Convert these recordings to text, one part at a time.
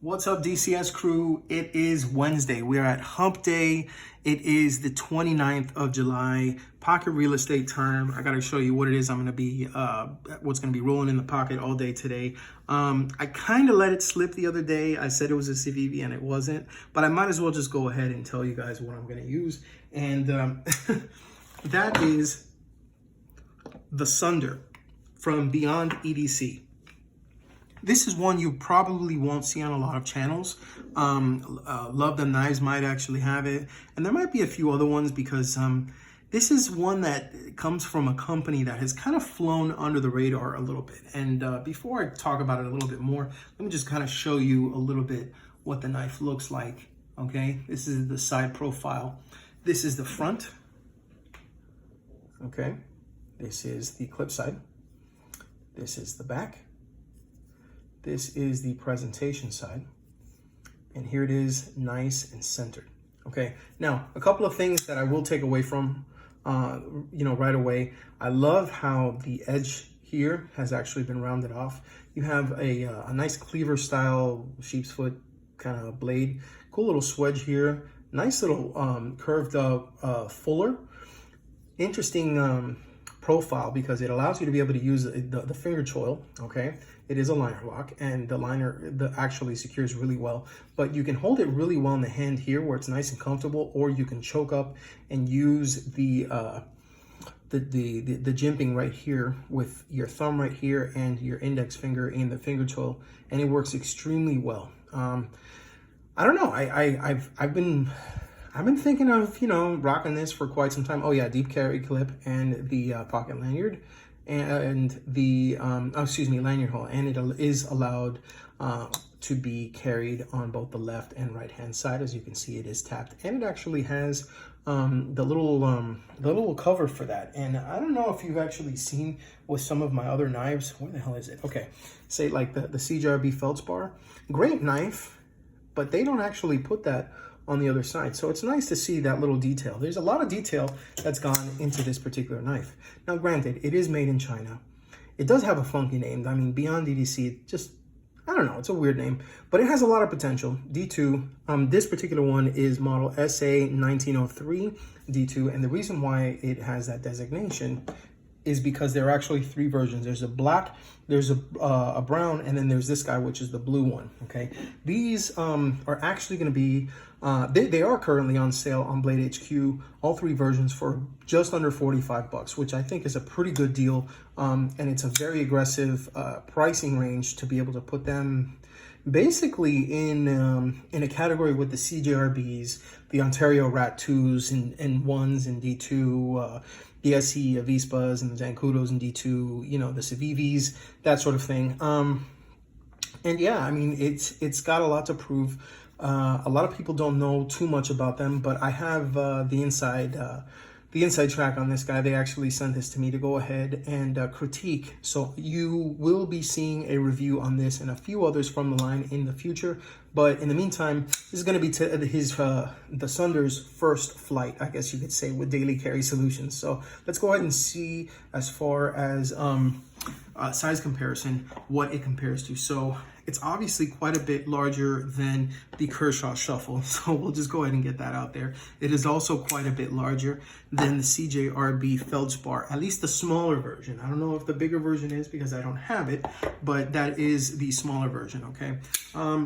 What's up, DCS crew? It is Wednesday. We are at Hump Day. It is the 29th of July, pocket real estate time. I got to show you what it is I'm going to be, what's going to be rolling in the pocket all day today. I kind of let it slip the other day. I said it was a CVV and it wasn't, but I might as well just go ahead and tell you guys what I'm going to use. And that is the Sunder from Beyond EDC. This is one you probably won't see on a lot of channels. Love the Knives might actually have it. And there might be a few other ones because this is one that comes from a company that has kind of flown under the radar a little bit. And before I talk about it a little bit more, let me just kind of show you a little bit what the knife looks like, okay? This is the side profile. This is the front, okay? This is the clip side. This is the back. This is the presentation side, and here it is, nice and centered. Okay, now a couple of things that I will take away from, right away. I love how the edge here has actually been rounded off. You have a nice cleaver-style sheep's foot kind of blade. Cool little swedge here. Nice little curved fuller. Interesting profile because it allows you to be able to use the finger choil. Okay, it is a liner lock, and the liner actually secures really well, but you can hold it really well in the hand here where it's nice and comfortable, or you can choke up and use the jimping right here with your thumb right here and your index finger in the finger choil, and it works extremely well. I don't know, I've been thinking of, rocking this for quite some time. Oh yeah, deep carry clip and the pocket lanyard and the, lanyard hole. And it is allowed to be carried on both the left and right hand side. As you can see, it is tapped, and it actually has the little cover for that. And I don't know if you've actually seen with some of my other knives, where the hell is it? Okay, say like the CJRB Feldspar, great knife, but they don't actually put that on the other side. So it's nice to see that little detail. There's a lot of detail that's gone into this particular knife. Now, granted, it is made in China. It does have a funky name. I mean, Beyond EDC, just, I don't know, it's a weird name, but it has a lot of potential. D2, this particular one is model SA1903 D2, and the reason why it has that designation is because there are actually three versions. There's a black, there's a brown, and then there's this guy, which is the blue one, okay? These are actually gonna be, they are currently on sale on Blade HQ, all three versions for just under 45 bucks, which I think is a pretty good deal. And it's a very aggressive pricing range to be able to put them basically in a category with the CJRBs, the Ontario Rat 2s and 1s and D2, the SE Avispas and the Zancudos and D2, the Civivs, that sort of thing. And yeah, I mean, it's got a lot to prove. A lot of people don't know too much about them, but I have the inside track on this guy. They actually sent this to me to go ahead and critique. So you will be seeing a review on this and a few others from the line in the future. But in the meantime, this is going to be the Sunder's first flight, I guess you could say, with Daily Carry Solutions. So let's go ahead and see, as far as size comparison, what it compares to. So it's obviously quite a bit larger than the Kershaw Shuffle, so we'll just go ahead and get that out there. It is also quite a bit larger than the CJRB Feldspar, at least the smaller version. I don't know if the bigger version is because I don't have it, but that is the smaller version, okay?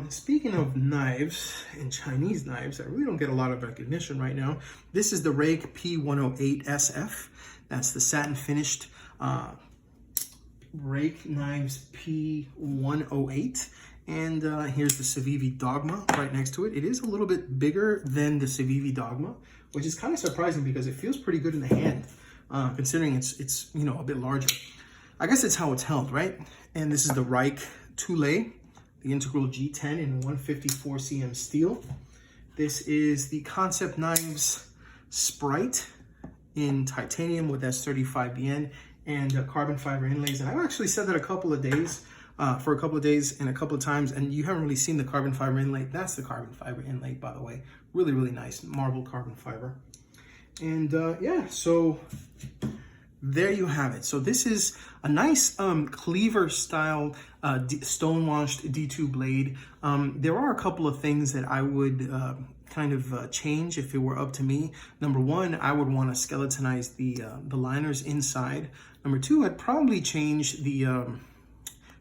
Speaking of knives and Chinese knives that really don't get a lot of recognition right now, this is the Rake P108 SF. That's the satin finished Rake Knives P108, and here's the Civivi Dogma right next to it. It is a little bit bigger than the Civivi Dogma, which is kind of surprising because it feels pretty good in the hand, considering it's a bit larger. I guess it's how it's held, right? And this is the Reich Thule, the Integral G10 in 154 cm steel. This is the Concept Knives Sprite in titanium with S35BN and carbon fiber inlays. And I've actually said that for a couple of days and a couple of times, and you haven't really seen the carbon fiber inlay. That's the carbon fiber inlay, by the way. Really, really nice marble carbon fiber. And yeah, so there you have it. So this is a nice cleaver style stonewashed D2 blade. There are a couple of things that I would kind of change if it were up to me. Number one, I would want to skeletonize the liners inside. Number two, I'd probably change the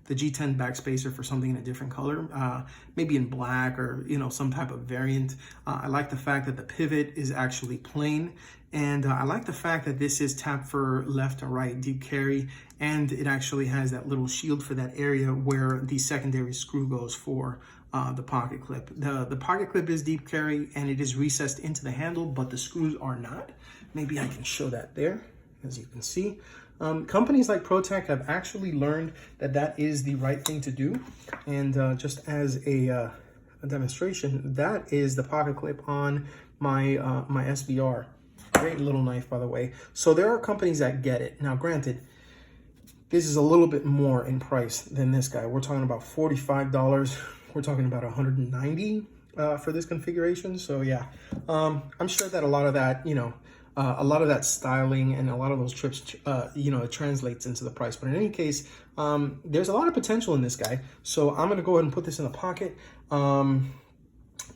G10 backspacer for something in a different color, maybe in black or, you know, some type of variant. I like the fact that the pivot is actually plain, and I like the fact that this is tapped for left or right deep carry, and it actually has that little shield for that area where the secondary screw goes for the pocket clip. The pocket clip is deep carry and it is recessed into the handle, but the screws are not. Maybe I can show that there, as you can see. Companies like ProTech have actually learned that that is the right thing to do. And just as a demonstration, that is the pocket clip on my my SBR. Great little knife, by the way. So there are companies that get it. Now, granted, this is a little bit more in price than this guy. We're talking about $45. We're talking about $190 for this configuration. So yeah, I'm sure that a lot of that, you know, a lot of that styling and a lot of those trips, you know, it translates into the price. But in any case, there's a lot of potential in this guy. So I'm going to go ahead and put this in the pocket.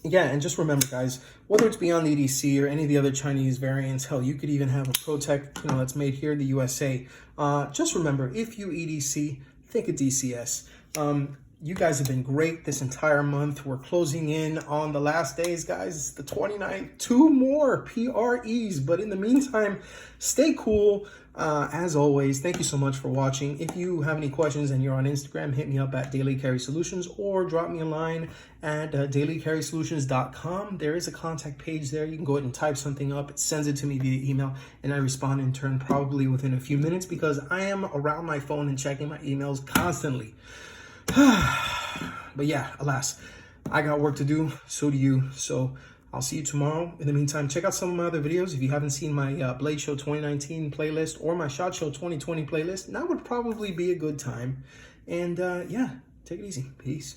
Yeah, and just remember, guys, whether it's beyond the EDC or any of the other Chinese variants, hell, you could even have a ProTech, you know, that's made here in the USA. Just remember, if you EDC, think of DCS. You guys have been great this entire month. We're closing in on the last days, guys. It's the 29th. 2 more PREs. But in the meantime, stay cool. As always, thank you so much for watching. If you have any questions and you're on Instagram, hit me up at Daily Carry Solutions or drop me a line at dailycarrysolutions.com. There is a contact page there. You can go ahead and type something up. It sends it to me via email, and I respond in turn probably within a few minutes because I am around my phone and checking my emails constantly. But yeah, alas, I got work to do. So do you. So I'll see you tomorrow. In the meantime, check out some of my other videos. If you haven't seen my Blade Show 2019 playlist or my SHOT Show 2020 playlist, that would probably be a good time. And yeah, take it easy. Peace.